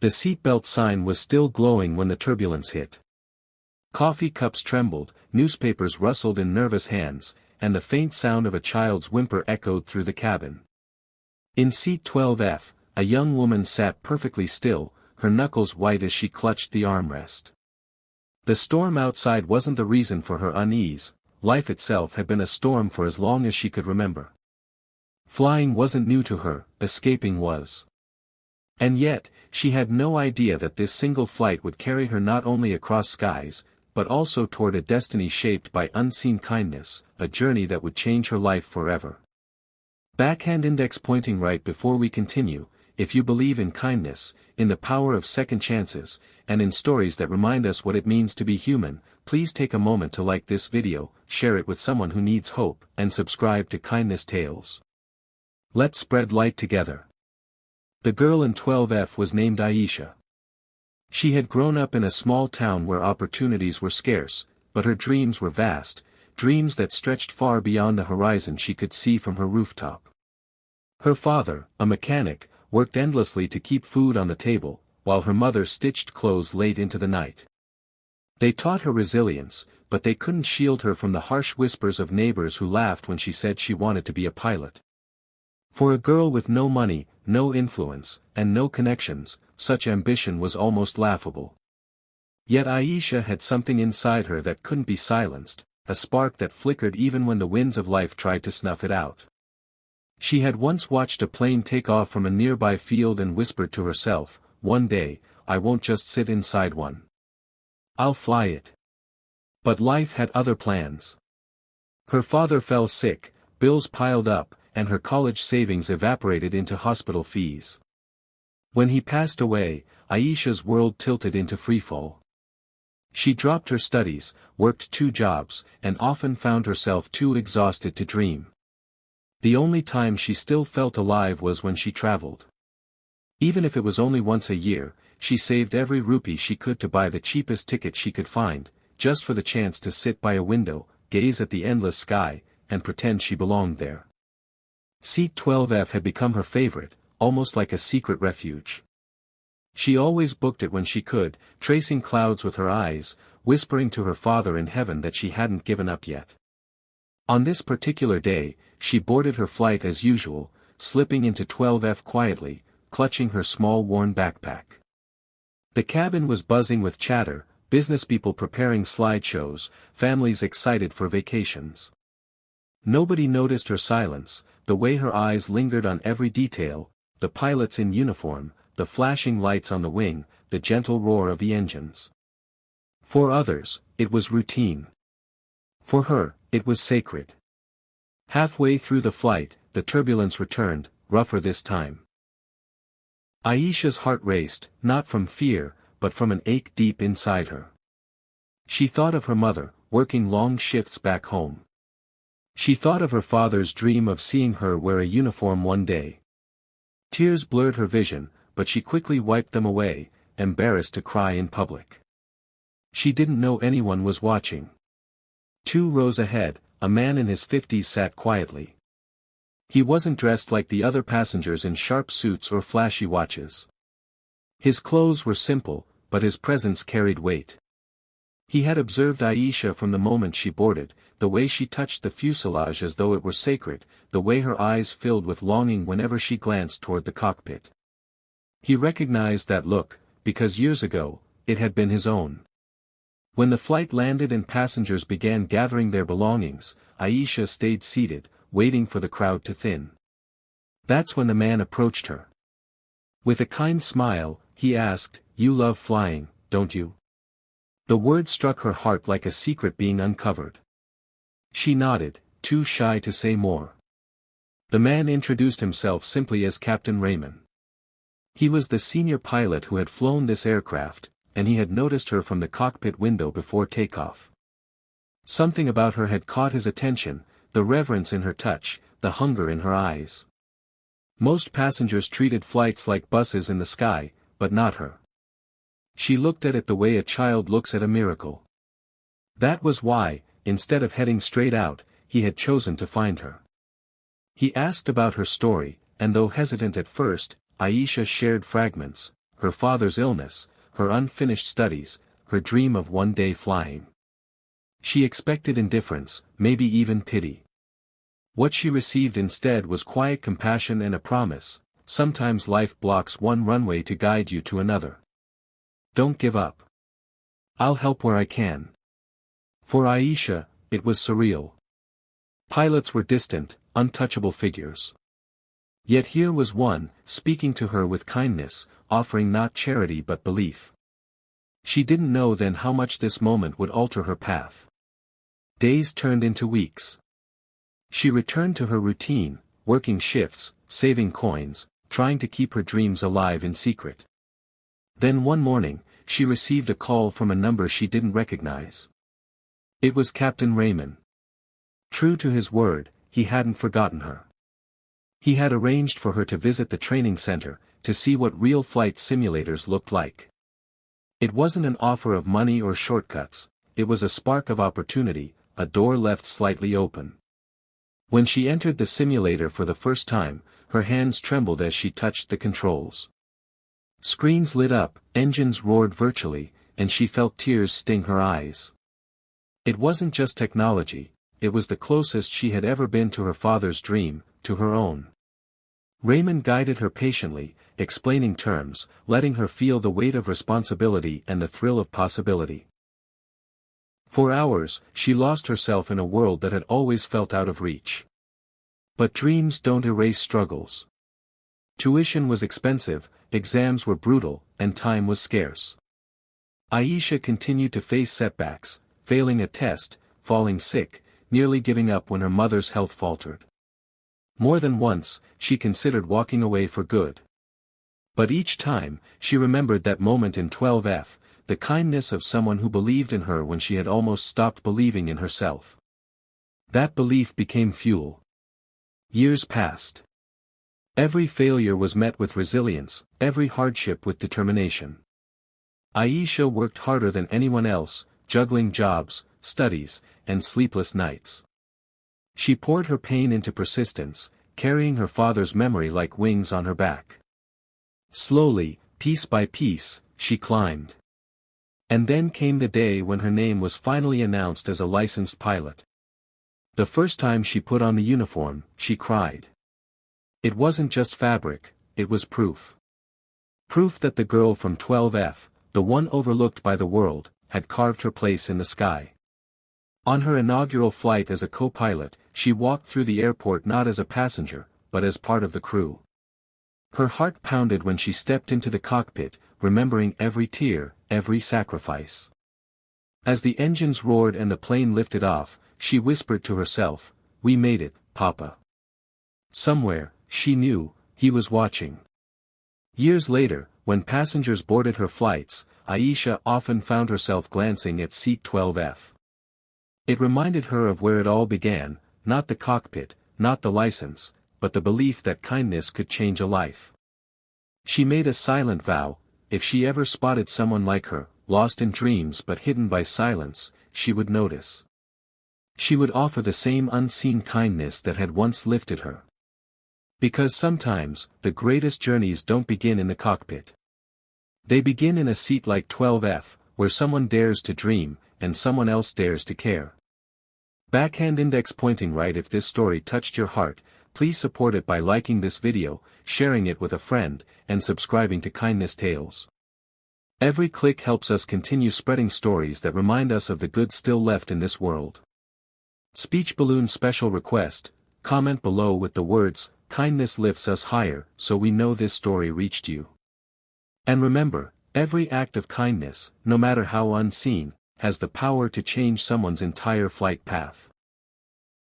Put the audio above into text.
The seatbelt sign was still glowing when the turbulence hit. Coffee cups trembled, newspapers rustled in nervous hands, and the faint sound of a child's whimper echoed through the cabin. In seat 12F, a young woman sat perfectly still, her knuckles white as she clutched the armrest. The storm outside wasn't the reason for her unease, life itself had been a storm for as long as she could remember. Flying wasn't new to her, escaping was. And yet, she had no idea that this single flight would carry her not only across skies, but also toward a destiny shaped by unseen kindness, a journey that would change her life forever. Backhand index pointing right before we continue. If you believe in kindness, in the power of second chances, and in stories that remind us what it means to be human, please take a moment to like this video, share it with someone who needs hope, and subscribe to Kindness Tales. Let's spread light together. The girl in 12F was named Aisha. She had grown up in a small town where opportunities were scarce, but her dreams were vast, dreams that stretched far beyond the horizon she could see from her rooftop. Her father, a mechanic, worked endlessly to keep food on the table, while her mother stitched clothes late into the night. They taught her resilience, but they couldn't shield her from the harsh whispers of neighbors who laughed when she said she wanted to be a pilot. For a girl with no money, no influence, and no connections, such ambition was almost laughable. Yet Aisha had something inside her that couldn't be silenced, a spark that flickered even when the winds of life tried to snuff it out. She had once watched a plane take off from a nearby field and whispered to herself, "One day, I won't just sit inside one. I'll fly it." But life had other plans. Her father fell sick, bills piled up, and her college savings evaporated into hospital fees. When he passed away, Aisha's world tilted into freefall. She dropped her studies, worked 2 jobs, and often found herself too exhausted to dream. The only time she still felt alive was when she traveled. Even if it was only once a year, she saved every rupee she could to buy the cheapest ticket she could find, just for the chance to sit by a window, gaze at the endless sky, and pretend she belonged there. Seat 12F had become her favorite, almost like a secret refuge. She always booked it when she could, tracing clouds with her eyes, whispering to her father in heaven that she hadn't given up yet. On this particular day, she boarded her flight as usual, slipping into 12F quietly, clutching her small worn backpack. The cabin was buzzing with chatter, businesspeople preparing slideshows, families excited for vacations. Nobody noticed her silence, the way her eyes lingered on every detail, the pilots in uniform, the flashing lights on the wing, the gentle roar of the engines. For others, it was routine. For her, it was sacred. Halfway through the flight, the turbulence returned, rougher this time. Aisha's heart raced, not from fear, but from an ache deep inside her. She thought of her mother, working long shifts back home. She thought of her father's dream of seeing her wear a uniform one day. Tears blurred her vision, but she quickly wiped them away, embarrassed to cry in public. She didn't know anyone was watching. 2 rows ahead, a man in his 50s sat quietly. He wasn't dressed like the other passengers in sharp suits or flashy watches. His clothes were simple, but his presence carried weight. He had observed Aisha from the moment she boarded, the way she touched the fuselage as though it were sacred, the way her eyes filled with longing whenever she glanced toward the cockpit. He recognized that look, because years ago, it had been his own. When the flight landed and passengers began gathering their belongings, Aisha stayed seated, waiting for the crowd to thin. That's when the man approached her. With a kind smile, he asked, "You love flying, don't you?" The word struck her heart like a secret being uncovered. She nodded, too shy to say more. The man introduced himself simply as Captain Raymond. He was the senior pilot who had flown this aircraft, and he had noticed her from the cockpit window before takeoff. Something about her had caught his attention, the reverence in her touch, the hunger in her eyes. Most passengers treated flights like buses in the sky, but not her. She looked at it the way a child looks at a miracle. That was why, instead of heading straight out, he had chosen to find her. He asked about her story, and though hesitant at first, Aisha shared fragments, her father's illness, her unfinished studies, her dream of one day flying. She expected indifference, maybe even pity. What she received instead was quiet compassion and a promise: sometimes life blocks one runway to guide you to another. Don't give up. I'll help where I can. For Aisha, it was surreal. Pilots were distant, untouchable figures. Yet here was one, speaking to her with kindness, offering not charity but belief. She didn't know then how much this moment would alter her path. Days turned into weeks. She returned to her routine, working shifts, saving coins, trying to keep her dreams alive in secret. Then one morning, she received a call from a number she didn't recognize. It was Captain Raymond. True to his word, he hadn't forgotten her. He had arranged for her to visit the training center, to see what real flight simulators looked like. It wasn't an offer of money or shortcuts, it was a spark of opportunity, a door left slightly open. When she entered the simulator for the first time, her hands trembled as she touched the controls. Screens lit up, engines roared virtually, and she felt tears sting her eyes. It wasn't just technology, it was the closest she had ever been to her father's dream, to her own. Raymond guided her patiently, explaining terms, letting her feel the weight of responsibility and the thrill of possibility. For hours, she lost herself in a world that had always felt out of reach. But dreams don't erase struggles. Tuition was expensive, exams were brutal, and time was scarce. Aisha continued to face setbacks, failing a test, falling sick, nearly giving up when her mother's health faltered. More than once, she considered walking away for good. But each time, she remembered that moment in 12F, the kindness of someone who believed in her when she had almost stopped believing in herself. That belief became fuel. Years passed. Every failure was met with resilience, every hardship with determination. Aisha worked harder than anyone else, juggling jobs, studies, and sleepless nights. She poured her pain into persistence, carrying her father's memory like wings on her back. Slowly, piece by piece, she climbed. And then came the day when her name was finally announced as a licensed pilot. The first time she put on the uniform, she cried. It wasn't just fabric, it was proof. Proof that the girl from 12F, the one overlooked by the world, had carved her place in the sky. On her inaugural flight as a co-pilot, she walked through the airport not as a passenger, but as part of the crew. Her heart pounded when she stepped into the cockpit, remembering every tear, every sacrifice. As the engines roared and the plane lifted off, she whispered to herself, "We made it, Papa." Somewhere, she knew, he was watching. Years later, when passengers boarded her flights, Aisha often found herself glancing at seat 12F. It reminded her of where it all began, not the cockpit, not the license, but the belief that kindness could change a life. She made a silent vow: if she ever spotted someone like her, lost in dreams but hidden by silence, she would notice. She would offer the same unseen kindness that had once lifted her. Because sometimes, the greatest journeys don't begin in the cockpit. They begin in a seat like 12F, where someone dares to dream, and someone else dares to care. Backhand index pointing right. If this story touched your heart, please support it by liking this video, sharing it with a friend, and subscribing to Kindness Tales. Every click helps us continue spreading stories that remind us of the good still left in this world. Speech balloon special request: comment below with the words, "Kindness lifts us higher," so we know this story reached you. And remember, every act of kindness, no matter how unseen, has the power to change someone's entire flight path.